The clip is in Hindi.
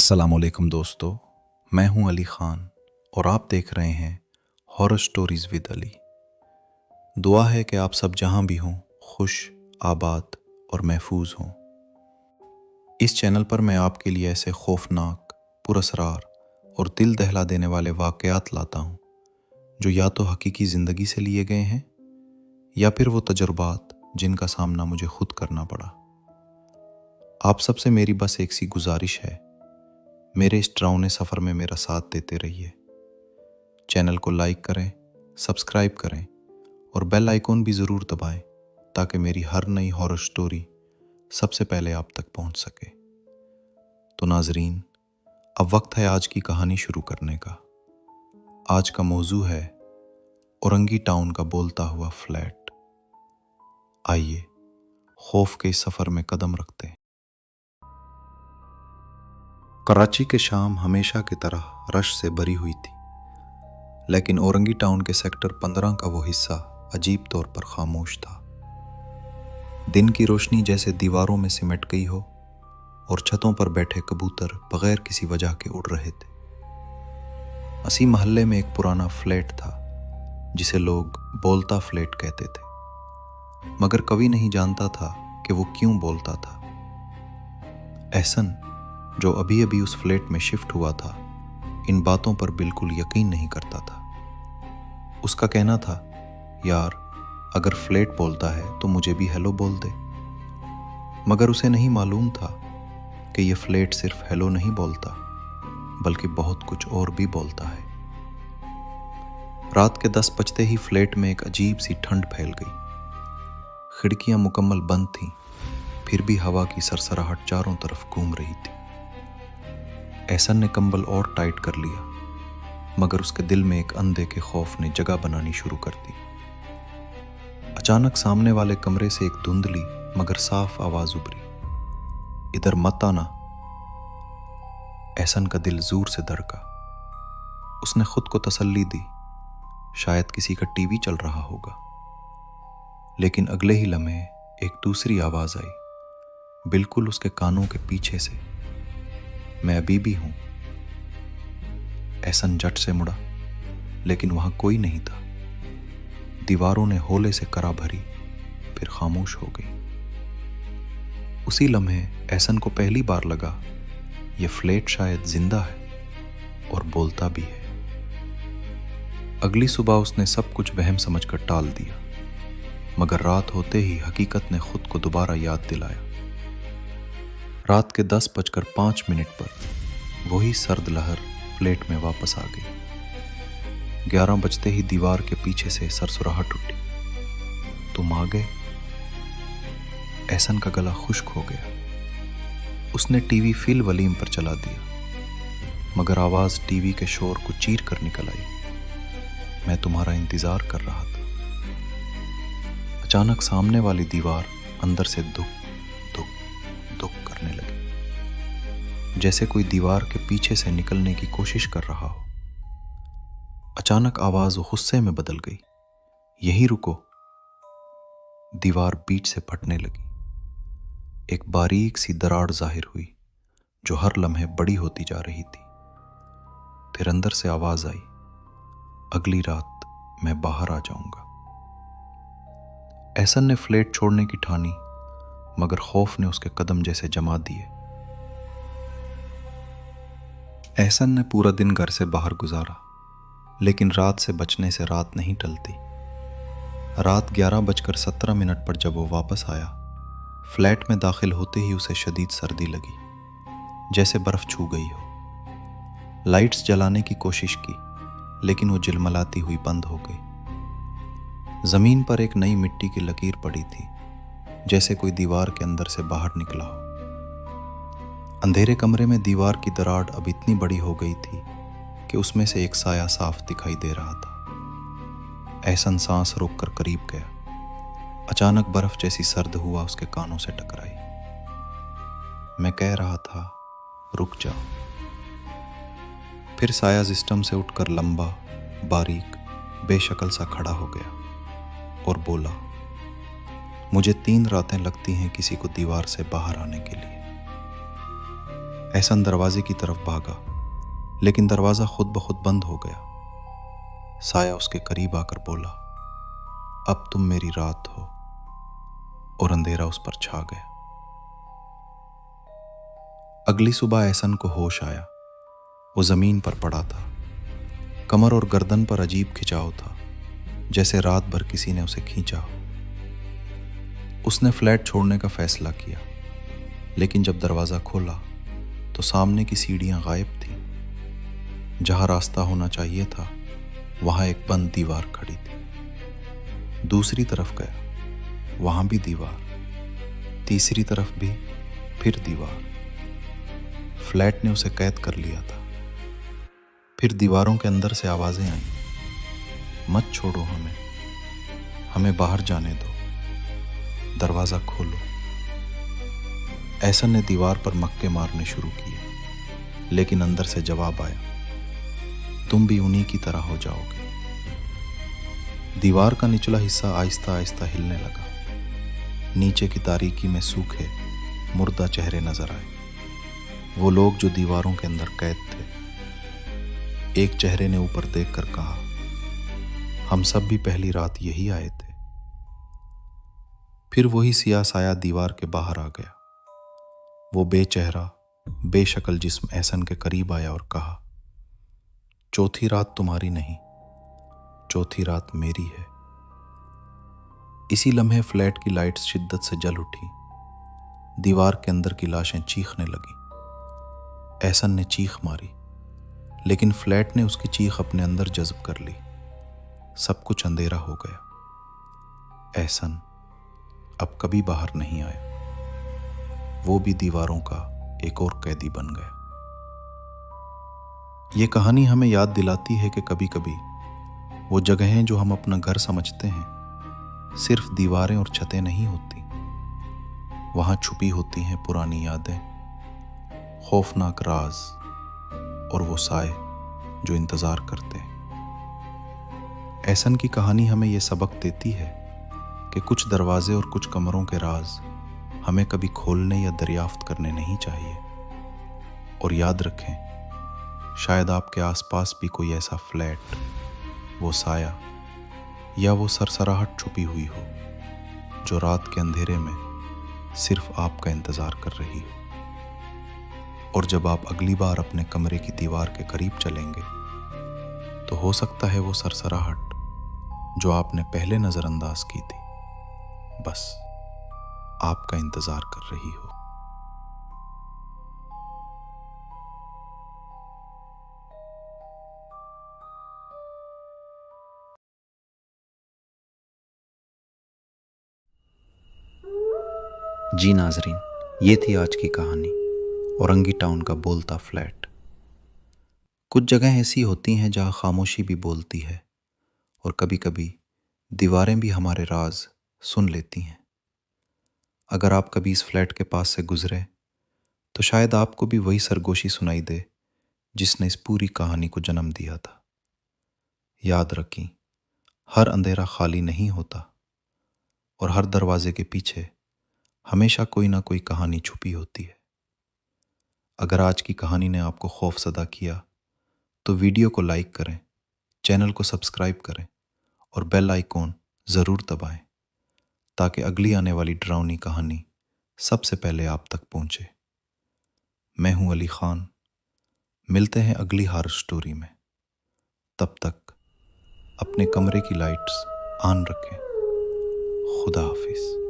अस्सलामुअलैकुम दोस्तों, मैं हूं अली ख़ान और आप देख रहे हैं हॉरर स्टोरीज़ विद अली। दुआ है कि आप सब जहां भी हों खुश, आबाद और महफूज हों। इस चैनल पर मैं आपके लिए ऐसे खौफनाक, पुरअसरार और दिल दहला देने वाले वाक़यात लाता हूं जो या तो हकीकी ज़िंदगी से लिए गए हैं या फिर वो तजुर्बात जिनका सामना मुझे खुद करना पड़ा। आप सबसे मेरी बस एक सी गुजारिश है, मेरे इस डरावने सफ़र में मेरा साथ देते रहिए। चैनल को लाइक करें, सब्सक्राइब करें और बेल आइकॉन भी ज़रूर दबाएं ताकि मेरी हर नई हॉरर स्टोरी सबसे पहले आप तक पहुंच सके। तो नाजरीन, अब वक्त है आज की कहानी शुरू करने का। आज का मौजू है औरंगी टाउन का बोलता हुआ फ्लैट। आइए खौफ के इस सफ़र में कदम रखते हैं। कराची के शाम हमेशा की तरह रश से भरी हुई थी, लेकिन औरंगी टाउन के सेक्टर 15 का वो हिस्सा अजीब तौर पर खामोश था। दिन की रोशनी जैसे दीवारों में सिमट गई हो और छतों पर बैठे कबूतर बगैर किसी वजह के उड़ रहे थे। इसी मोहल्ले में एक पुराना फ्लैट था जिसे लोग बोलता फ्लैट कहते थे, मगर कभी नहीं जानता था कि वो क्यों बोलता था। एहसन, जो अभी अभी उस फ्लैट में शिफ्ट हुआ था, इन बातों पर बिल्कुल यकीन नहीं करता था। उसका कहना था, यार अगर फ्लैट बोलता है तो मुझे भी हेलो बोल दे। मगर उसे नहीं मालूम था कि यह फ्लैट सिर्फ हेलो नहीं बोलता बल्कि बहुत कुछ और भी बोलता है। रात के 10 बजते ही फ्लैट में एक अजीब सी ठंड फैल गई। खिड़कियां मुकम्मल बंद थीं, फिर भी हवा की सरसराहट चारों तरफ घूम रही थी। एहसन ने कंबल और टाइट कर लिया, मगर उसके दिल में एक अंधे के खौफ ने जगह बनानी शुरू कर दी। अचानक सामने वाले कमरे से एक धुंधली मगर साफ आवाज उभरी, इधर मत आना। एहसन का दिल जोर से धड़का। उसने खुद को तसल्ली दी, शायद किसी का टीवी चल रहा होगा। लेकिन अगले ही लम्हे एक दूसरी आवाज आई, बिल्कुल उसके कानों के पीछे से, मैं अभी भी हूं। एहसन झट से मुड़ा, लेकिन वहां कोई नहीं था। दीवारों ने होले से करा भरी, फिर खामोश हो गई। उसी लम्हे एहसन को पहली बार लगा यह फ्लैट शायद जिंदा है और बोलता भी है। अगली सुबह उसने सब कुछ वहम समझकर टाल दिया, मगर रात होते ही हकीकत ने खुद को दोबारा याद दिलाया। रात के 10:05 पर वही सर्द लहर फ्लैट में वापस आ गई। 11 बजते ही दीवार के पीछे से सरसराहट उठी, तुम आ गए। एहसन का गला खुश्क हो गया। उसने टीवी फिल वलीम पर चला दिया, मगर आवाज टीवी के शोर को चीर कर निकल आई, मैं तुम्हारा इंतजार कर रहा था। अचानक सामने वाली दीवार अंदर से दुख दुख दुख करने लगी, जैसे कोई दीवार के पीछे से निकलने की कोशिश कर रहा हो। अचानक आवाज गुस्से में बदल गई, यहीं रुको। दीवार बीच से फटने लगी। एक बारीक सी दरार जाहिर हुई जो हर लम्हे बड़ी होती जा रही थी। फिर अंदर से आवाज आई, अगली रात मैं बाहर आ जाऊंगा। एहसन ने फ्लैट छोड़ने की ठानी, मगर खौफ ने उसके कदम जैसे जमा दिए। एहसन ने पूरा दिन घर से बाहर गुजारा, लेकिन रात से बचने से रात नहीं टलती। रात 11:17 पर जब वो वापस आया, फ्लैट में दाखिल होते ही उसे शदीद सर्दी लगी, जैसे बर्फ छू गई हो। लाइट्स जलाने की कोशिश की, लेकिन वो झिलमिलाती हुई बंद हो गई। जमीन पर एक नई मिट्टी की लकीर पड़ी थी, जैसे कोई दीवार के अंदर से बाहर निकला हो। अंधेरे कमरे में दीवार की दरार अब इतनी बड़ी हो गई थी कि उसमें से एक साया साफ दिखाई दे रहा था। एहसन सांस रोककर करीब गया। अचानक बर्फ जैसी सर्द हुआ उसके कानों से टकराई, मैं कह रहा था रुक जाओ। फिर साया सिस्टम से उठकर लंबा, बारीक, बेशक्ल सा खड़ा हो गया और बोला, मुझे 3 रातें लगती हैं किसी को दीवार से बाहर आने के लिए। एहसन दरवाजे की तरफ भागा, लेकिन दरवाज़ा खुद ब खुद बंद हो गया। साया उसके करीब आकर बोला, अब तुम मेरी रात हो, और अंधेरा उस पर छा गया। अगली सुबह एहसन को होश आया। वो ज़मीन पर पड़ा था। कमर और गर्दन पर अजीब खिंचाव था, जैसे रात भर किसी ने उसे खींचा हो। उसने फ्लैट छोड़ने का फैसला किया, लेकिन जब दरवाज़ा खोला तो सामने की सीढ़ियाँ गायब थीं। जहाँ रास्ता होना चाहिए था, वहाँ एक बंद दीवार खड़ी थी। दूसरी तरफ गया, वहाँ भी दीवार। तीसरी तरफ भी, फिर दीवार। फ्लैट ने उसे कैद कर लिया था। फिर दीवारों के अंदर से आवाज़ें आईं, मत छोड़ो हमें, हमें बाहर जाने दो, दरवाज़ा खोलो। एहसन ने दीवार पर मक्के मारने शुरू किए, लेकिन अंदर से जवाब आया, तुम भी उन्हीं की तरह हो जाओगे। दीवार का निचला हिस्सा आहिस्ता आहिस्ता हिलने लगा। नीचे की तारीकी में सूखे, मुर्दा चेहरे नजर आए। वो लोग जो दीवारों के अंदर कैद थे। एक चेहरे ने ऊपर देखकर कहा, हम सब भी पहली रात यही आए थे। फिर वही सियाह साया दीवार के बाहर आ गया। वो बेचेहरा, बेशक्ल जिस्म एहसन के करीब आया और कहा, चौथी रात तुम्हारी नहीं, चौथी रात मेरी है। इसी लम्हे फ्लैट की लाइट्स शिद्दत से जल उठी। दीवार के अंदर की लाशें चीखने लगी। एहसन ने चीख मारी, लेकिन फ्लैट ने उसकी चीख अपने अंदर जज्ब कर ली। सब कुछ अंधेरा हो गया। एहसन अब कभी बाहर नहीं आया। वो भी दीवारों का एक और कैदी बन गया। ये कहानी हमें याद दिलाती है कि कभी कभी वो जगहें जो हम अपना घर समझते हैं, सिर्फ दीवारें और छतें नहीं होती। वहाँ छुपी होती हैं पुरानी यादें, खौफनाक राज, और वो साए जो इंतज़ार करते हैं। एहसन की कहानी हमें ये सबक देती है कि कुछ दरवाजे और कुछ कमरों के राज हमें कभी खोलने या दरियाफ्त करने नहीं चाहिए। और याद रखें, शायद आपके आसपास भी कोई ऐसा फ्लैट, वो साया या वो सरसराहट छुपी हुई हो, जो रात के अंधेरे में सिर्फ आपका इंतज़ार कर रही हो। और जब आप अगली बार अपने कमरे की दीवार के करीब चलेंगे, तो हो सकता है वो सरसराहट जो आपने पहले नज़रअंदाज की थी, बस आपका इंतज़ार कर रही हो। जी नाजरीन, ये थी आज की कहानी, औरंगी टाउन का बोलता फ्लैट। कुछ जगह ऐसी होती हैं जहाँ खामोशी भी बोलती है, और कभी कभी दीवारें भी हमारे राज सुन लेती हैं। अगर आप कभी इस फ्लैट के पास से गुजरे, तो शायद आपको भी वही सरगोशी सुनाई दे जिसने इस पूरी कहानी को जन्म दिया था। याद रखें, हर अंधेरा खाली नहीं होता, और हर दरवाजे के पीछे हमेशा कोई ना कोई कहानी छुपी होती है। अगर आज की कहानी ने आपको खौफजदा किया, तो वीडियो को लाइक करें, चैनल को सब्सक्राइब करें और बेल आइकॉन ज़रूर दबाएं, ताकि अगली आने वाली डरावनी कहानी सबसे पहले आप तक पहुंचे। मैं हूं अली खान। मिलते हैं अगली हॉरर स्टोरी में। तब तक अपने कमरे की लाइट्स ऑन रखें। खुदा हाफिज़।